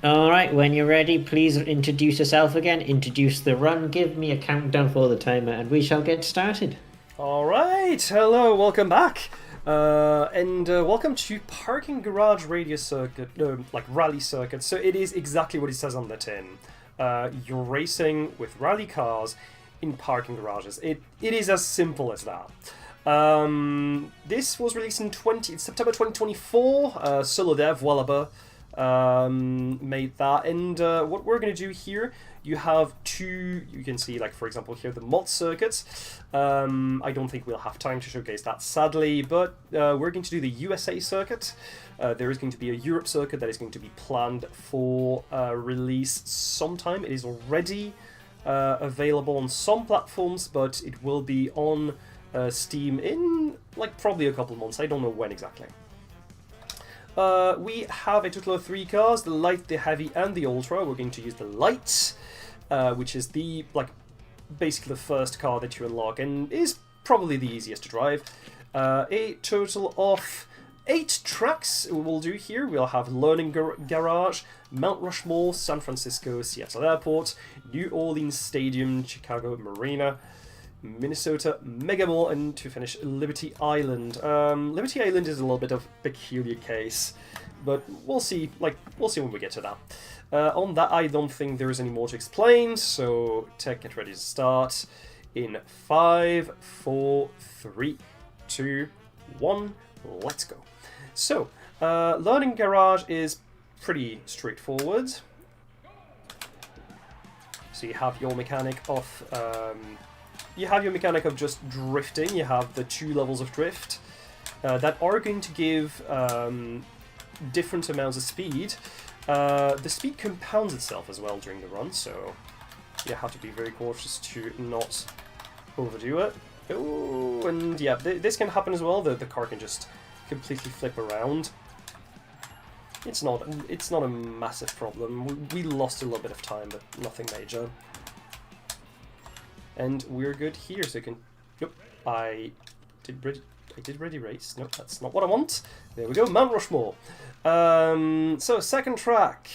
Alright, when you're ready, please introduce yourself again, introduce the run, give me a countdown for the timer, and we shall get started. Alright, hello, welcome back. And welcome to Parking Garage Radio Circuit, Rally Circuit. So it is exactly what it says on the tin. You're racing with rally cars in parking garages. It is as simple as that. This was released in September 2024. Solo Dev Wallaber made that, and what we're going to do here, you have two, you can see, like, for example here, the mod circuits. I don't think we'll have time to showcase that, sadly, but we're going to do the USA circuit. There is going to be a Europe circuit that is going to be planned for release sometime. It is already available on some platforms, but it will be on Steam in, like, probably a couple of months. I don't know when exactly. We have a total of 3 cars, the light, the heavy, and the ultra. We're going to use the light, which is basically the first car that you unlock and is probably the easiest to drive. A total of 8 tracks we will do here. We'll have Learning Garage, Mount Rushmore, San Francisco, Seattle Airport, New Orleans Stadium, Chicago Marina, Minnesota Mega Mall, and to finish, Liberty Island. Liberty Island is a little bit of a peculiar case, but we'll see. We'll see when we get to that. On that, I don't think there is any more to explain. So, tech, get ready to start in 5, 4, 3, 2, 1. Let's go. So, Learning Garage is pretty straightforward. So you have your mechanic of just drifting. You have the 2 levels of drift that are going to give different amounts of speed. The speed compounds itself as well during the run, so you have to be very cautious to not overdo it. Oh, and yeah, this can happen as well. The car can just completely flip around. It's not a massive problem. We lost a little bit of time, but nothing major. And we're good here, so you can... Yep, I did ready race. Nope, that's not what I want. There we go, Mount Rushmore. So, second track.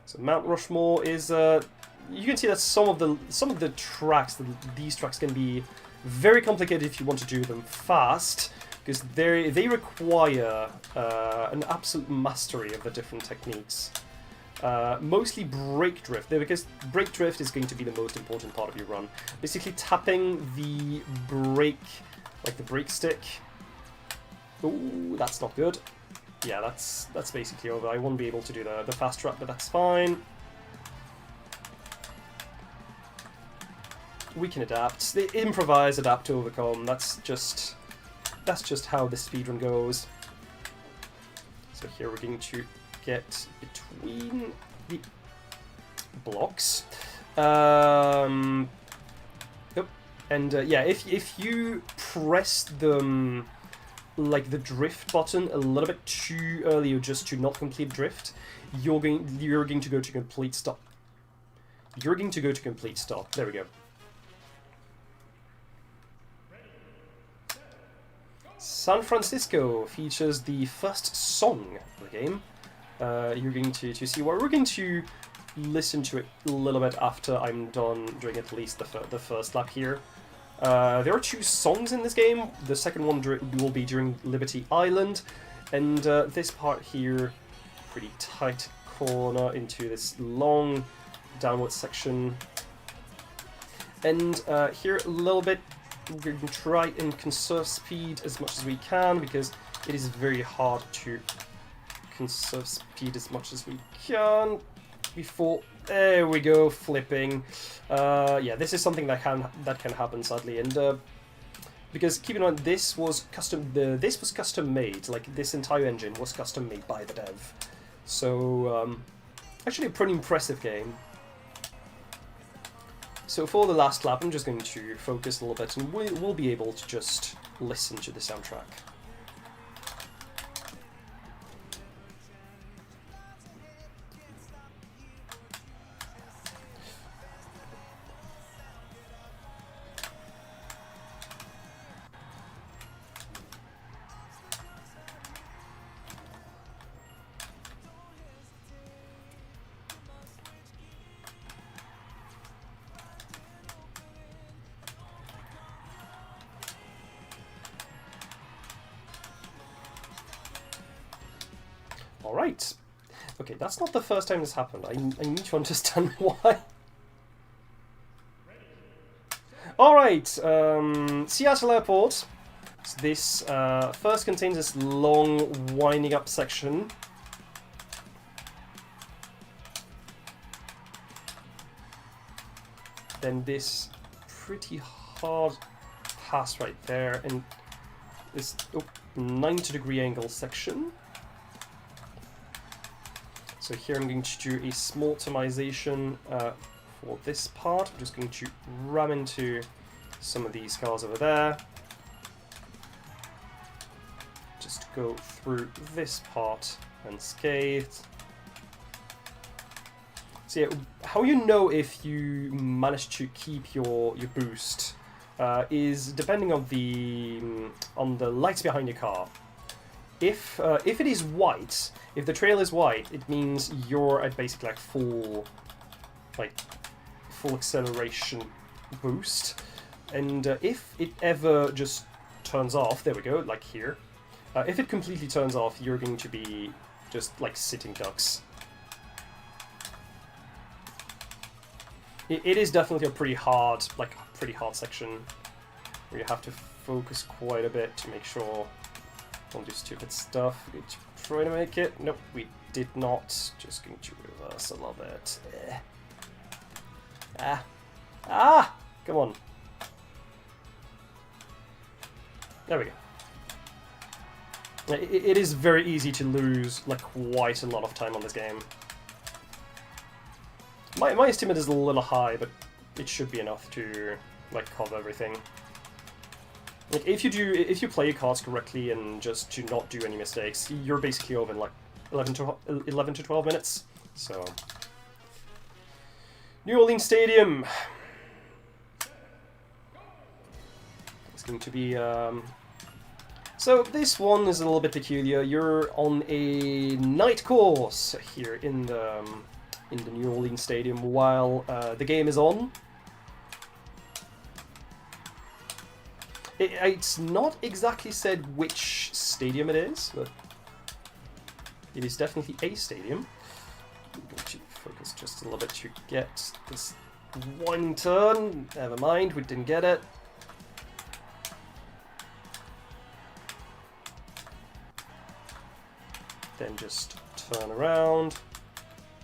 So, Mount Rushmore is... you can see that some of the tracks, these tracks can be very complicated if you want to do them fast, because they require an absolute mastery of the different techniques. Mostly brake drift, because brake drift is going to be the most important part of your run. Basically tapping the brake, like the brake stick. Ooh, that's not good. Yeah, that's basically over. I won't be able to do the fast trap, but that's fine. We can adapt. They improvise, adapt to overcome. That's just how the speedrun goes. So here we're going to get between the blocks. And yeah, if you press the drift button a little bit too early or just to not complete drift, you're going to go to complete stop. You're going to go to complete stop. There we go. San Francisco features the first song of the game. You're going to see what we're going to listen to it a little bit after I'm done doing at least the first lap here. There are 2 songs in this game. The second one will be during Liberty Island, and this part here, pretty tight corner into this long downward section. And here a little bit, we're going to try and conserve speed as much as we can, because it is very hard to conserve speed as much as we can before... There we go, flipping. Yeah, this is something that can happen, sadly, and because keep in mind, this was custom made. Like, this entire engine was custom made by the dev. So actually a pretty impressive game. So for the last lap, I'm just going to focus a little bit, and we'll be able to just listen to the soundtrack. Alright. Okay, that's not the first time this happened. I need to understand why. Alright, Seattle Airport. So this first contains this long, winding up section. Then this pretty hard pass right there, and this 90-degree angle section. So here I'm going to do a small optimization for this part. I'm just going to ram into some of these cars over there. Just go through this part unscathed. So yeah, how you know if you manage to keep your boost is depending on the lights behind your car. If it is white, if the trail is white, it means you're at basically full acceleration boost. And if it ever just turns off, there we go, like here. If it completely turns off, you're going to be just like sitting ducks. It is definitely a pretty hard section where you have to focus quite a bit to make sure don't do stupid stuff. We try to make it. Nope, we did not. Just going to reverse a little bit. Come on. There we go. It is very easy to lose like quite a lot of time on this game. My estimate is a little high, but it should be enough to like cover everything. Like if you play your cards correctly and just to not do any mistakes, you're basically over in like 11 to 12 minutes. So New Orleans Stadium. It's going to be so this one is a little bit peculiar. You're on a night course here in the New Orleans Stadium while the game is on. It's not exactly said which stadium it is, but it is definitely a stadium. I'm going to focus just a little bit to get this one turn. Never mind, we didn't get it. Then just turn around.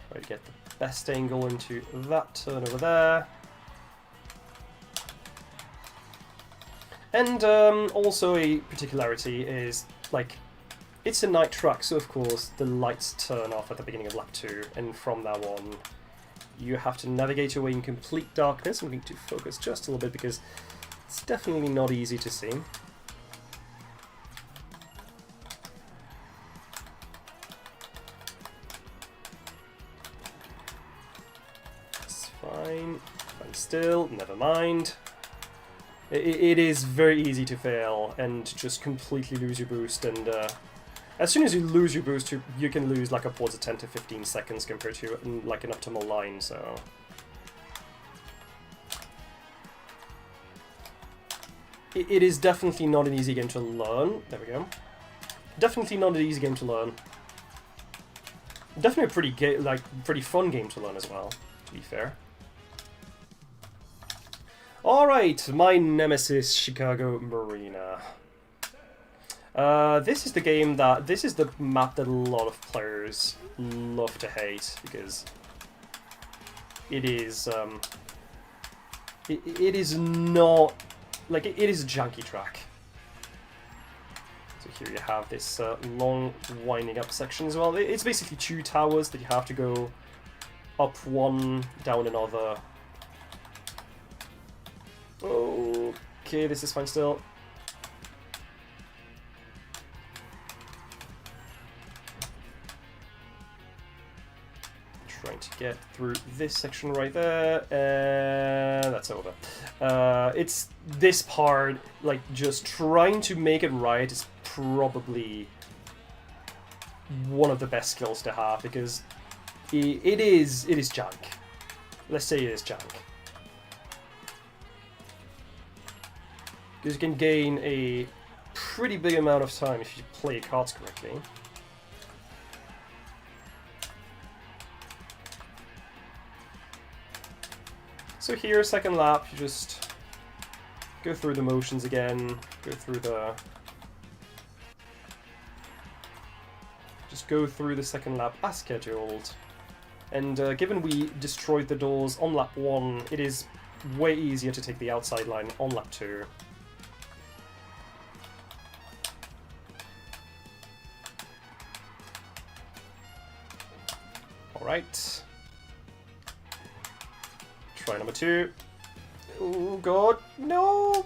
Try to get the best angle into that turn over there. And also a particularity is, like, it's a night track, so of course the lights turn off at the beginning of lap 2, and from now on you have to navigate your way in complete darkness. I'm going to focus just a little bit because it's definitely not easy to see. It's fine. Fine still, never mind. It is very easy to fail and just completely lose your boost, and as soon as you lose your boost, you can lose like upwards of 10 to 15 seconds compared to like an optimal line, so... It is definitely not an easy game to learn. There we go. Definitely not an easy game to learn. Definitely a pretty fun game to learn as well, to be fair. Alright, my nemesis, Chicago Marina. This is the map that a lot of players love to hate, because it is, it is not, like, it is a junky track. So here you have this long winding up section as well. It's basically 2 towers that you have to go up one, down another. Okay, this is fine still. Trying to get through this section right there, and that's over. It's this part, like, just trying to make it right is probably one of the best skills to have, because it is junk. Let's say it is junk. Because you can gain a pretty big amount of time if you play your cards correctly. So here, second lap, you just go through the motions again, go through the... Just go through the second lap as scheduled. And given we destroyed the doors on lap 1, it is way easier to take the outside line on lap 2. Alright. Try number 2. Oh god, no!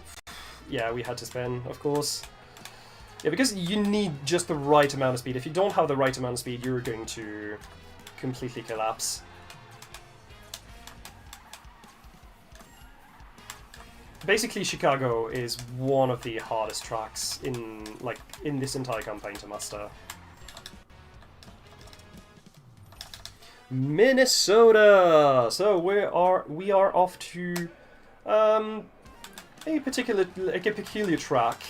Yeah, we had to spin, of course. Yeah, because you need just the right amount of speed. If you don't have the right amount of speed, you're going to completely collapse. Basically, Chicago is one of the hardest tracks in this entire campaign to master. Minnesota. So we are off to a peculiar track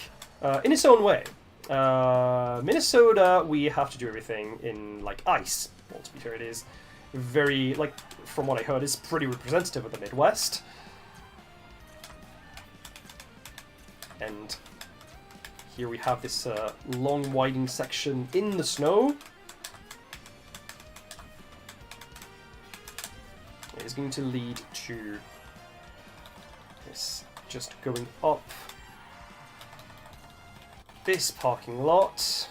in its own way. Minnesota, we have to do everything in like ice. Well, to be fair, it is very from what I heard, is pretty representative of the Midwest. And here we have this long, winding section in the snow. It is going to lead to this just going up this parking lot.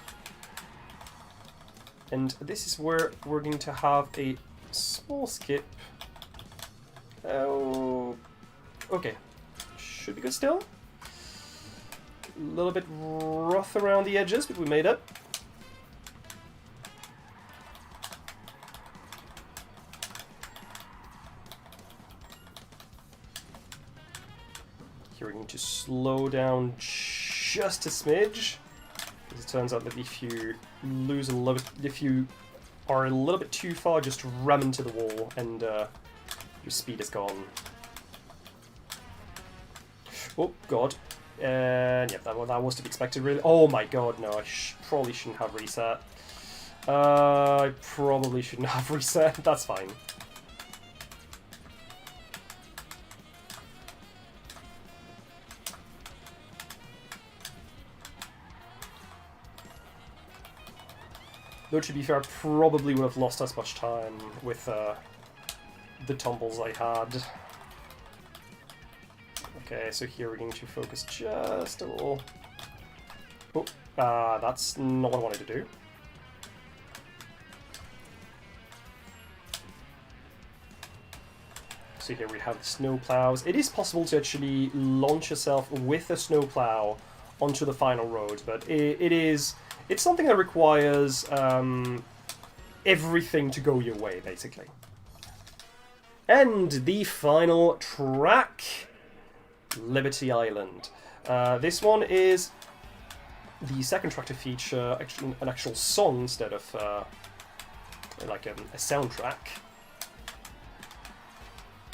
And this is where we're going to have a small skip. Oh, okay. Should be good still. A little bit rough around the edges, but we made it. Here we're going to slow down just a smidge. Because it turns out that if you lose a little bit, if you are a little bit too far, just ram into the wall and your speed is gone. Oh god. And yeah, that was to be expected, really. Oh my god, no, I probably shouldn't have reset. I probably shouldn't have reset. That's fine. Though, to be fair, I probably would have lost as much time with the tumbles I had. Okay, so here we're going to focus just a little. Oh, that's not what I wanted to do. So here we have the snow plows. It is possible to actually launch yourself with a snow plow onto the final road, but it's something that requires everything to go your way, basically. And the final track, Liberty Island. This one is the second track to feature an actual song instead of like a soundtrack.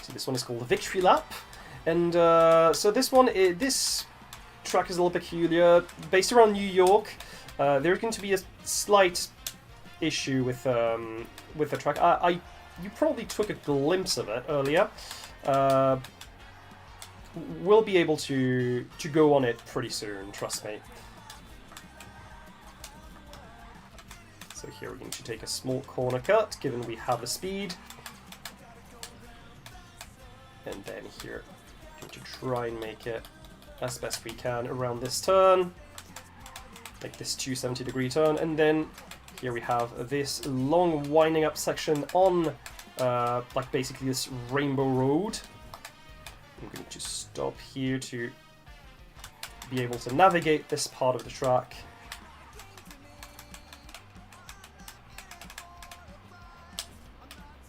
So this one is called the Victory Lap, and so this track is a little peculiar, based around New York. There's going to be a slight issue with the track. You probably took a glimpse of it earlier. We'll be able to go on it pretty soon, trust me. So here we're going to take a small corner cut, given we have the speed. And then here, we're going to try and make it as best we can around this turn. Like this 270-degree turn. And then here we have this long winding up section on like basically this rainbow road. I'm going to stop here to be able to navigate this part of the track.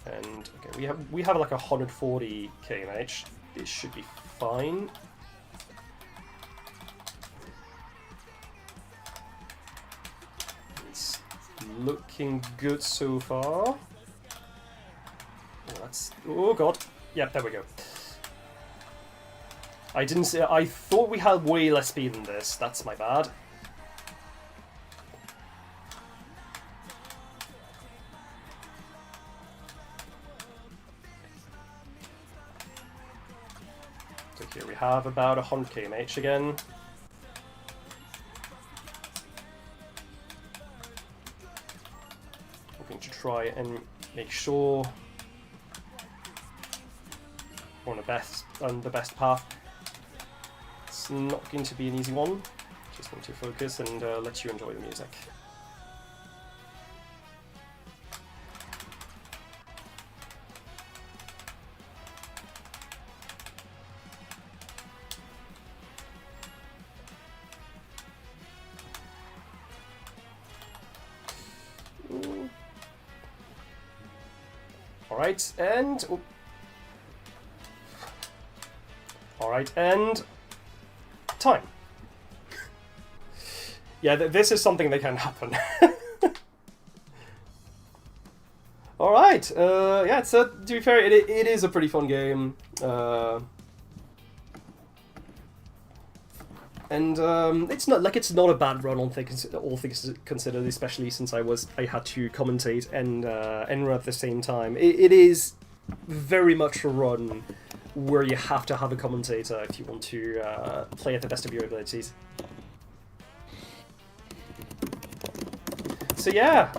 And okay, we have like 140 km/h. This should be fine. It's looking good so far. Oh god. Yep, there we go. I thought we had way less speed than this. That's my bad. Here we have about 100 kmh again. I'm going to try and make sure we're on the best path. It's not going to be an easy one. Just going to focus and let you enjoy the music. Alright, and... Oh. Alright, and... Time. Yeah, this is something that can happen. Alright, yeah, to be fair, it is a pretty fun game. And it's not a bad run on all things considered, especially since I had to commentate and run at the same time. It is very much a run where you have to have a commentator if you want to play at the best of your abilities. So yeah,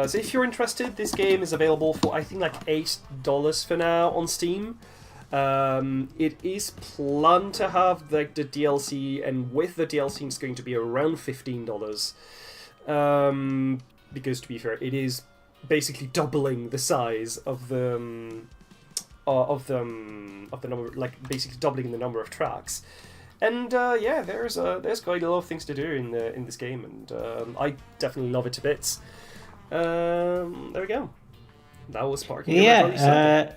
so if you're interested, this game is available for I think like $8 for now on Steam. It is planned to have like the DLC, and with the DLC it's going to be around $15. Because to be fair, it is basically doubling the size of the number, like basically doubling the number of tracks. And yeah, there's quite a lot of things to do in this game, and I definitely love it to bits. There we go. That was Sparking. Yeah.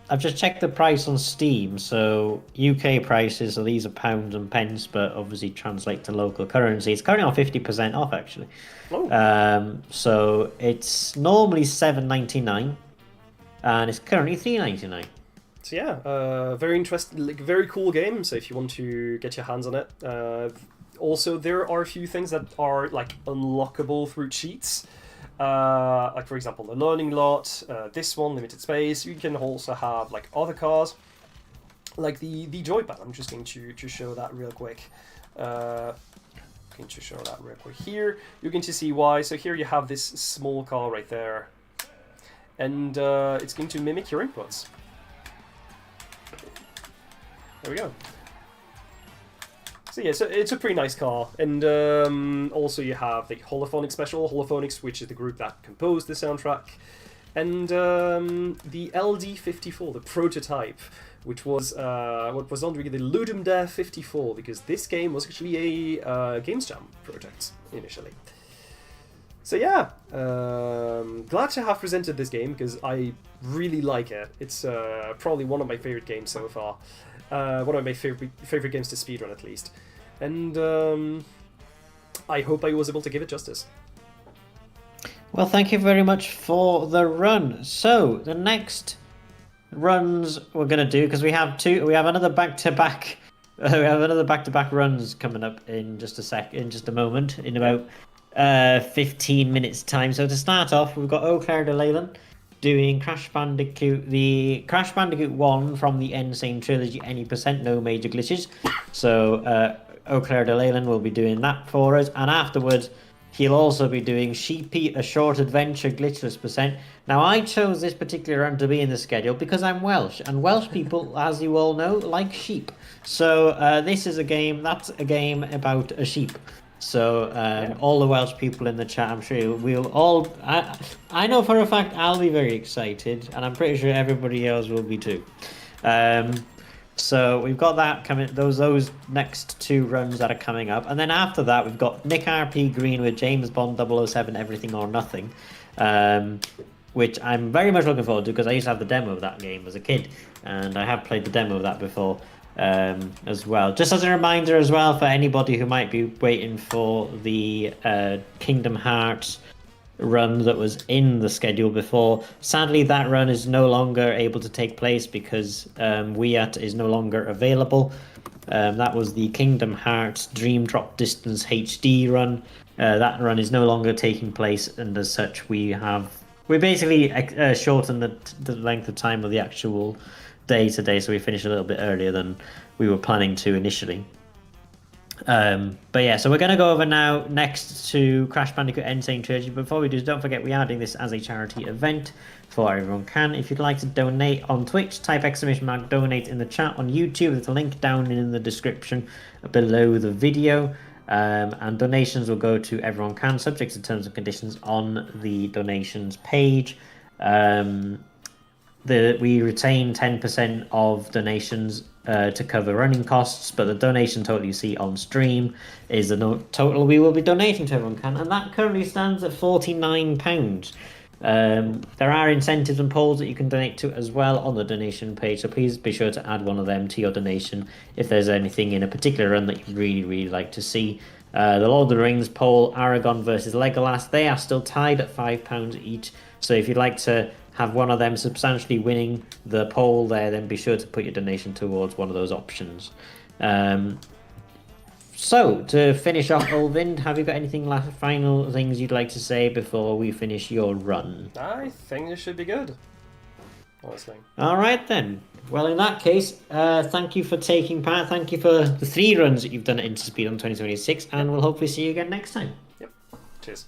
I've just checked the price on Steam, so UK prices, so these are pounds and pence, but obviously translate to local currency. It's currently on 50% off, actually. Oh. So it's normally $7.99, and it's currently $3.99. So yeah, very interesting, like very cool game. So if you want to get your hands on it, also there are a few things that are like unlockable through cheats. Like for example, the learning lot, this one, limited space. You can also have like other cars, like the joypad. I'm just going to show that real quick. Here, you're going to see why. So here you have this small car right there, and it's going to mimic your inputs. There we go. So yeah, so it's a pretty nice car, and also you have the Holophonics special, Holophonics, which is the group that composed the soundtrack, and the LD54, the prototype, which was what was under the Ludum Dare 54, because this game was actually a Games Jam project initially. So yeah, glad to have presented this game because I really like it. It's probably one of my favorite games so far. One of my favorite games to speedrun, at least. And I hope I was able to give it justice. Well, thank you very much for the run. So, the next runs we're going to do, because we have another back-to-back runs coming up in just a moment, in about 15 minutes time. So to start off, we've got Eau Claire de Leyland doing Crash Bandicoot 1 from the Insane Trilogy, any percent, no major glitches. So Eau Claire de Leyland will be doing that for us, and afterwards he'll also be doing Sheepy, a short adventure glitchless percent. Now I chose this particular run to be in the schedule because I'm Welsh, and Welsh people, as you all know, like sheep. So this is a game about a sheep. So all the Welsh people in the chat, I'm sure we'll all... I know for a fact I'll be very excited, and I'm pretty sure everybody else will be too. So we've got that coming, those next two runs that are coming up. And then after that, we've got Nick RP Green with James Bond 007 Everything or Nothing, which I'm very much looking forward to because I used to have the demo of that game as a kid, and I have played the demo of that before. As well, just as a reminder as well for anybody who might be waiting for the Kingdom Hearts run that was in the schedule before, sadly that run is no longer able to take place because Wii is no longer available. That was the Kingdom Hearts Dream Drop Distance HD run. That run is no longer taking place, and as such we basically shortened the length of time of the actual day today, so we finished a little bit earlier than we were planning to initially. But yeah, so we're going to go over now next to Crash Bandicoot N. Sane Trilogy. Before we do, don't forget we are doing this as a charity event for everyone can. If you'd like to donate on Twitch, type ! donate in the chat. On YouTube, there's a link down in the description below the video. And donations will go to everyone can, subject to terms and conditions on the donations page. We retain 10% of donations to cover running costs, but the donation total you see on stream is the total we will be donating to everyone can, and that currently stands at £49. There are incentives and polls that you can donate to as well on the donation page, so please be sure to add one of them to your donation if there's anything in a particular run that you'd really like to see. The Lord of the Rings poll, Aragon versus Legolas, they are still tied at £5 each, so if you'd like to have one of them substantially winning the poll there, then be sure to put your donation towards one of those options. So, to finish off, Ulvind, have you got anything final things you'd like to say before we finish your run? I think this should be good, honestly. Alright then. Well, in that case, thank you for taking part. Thank you for the 3 runs that you've done at InstaSpeedathon 2026, and we'll hopefully see you again next time. Yep. Cheers.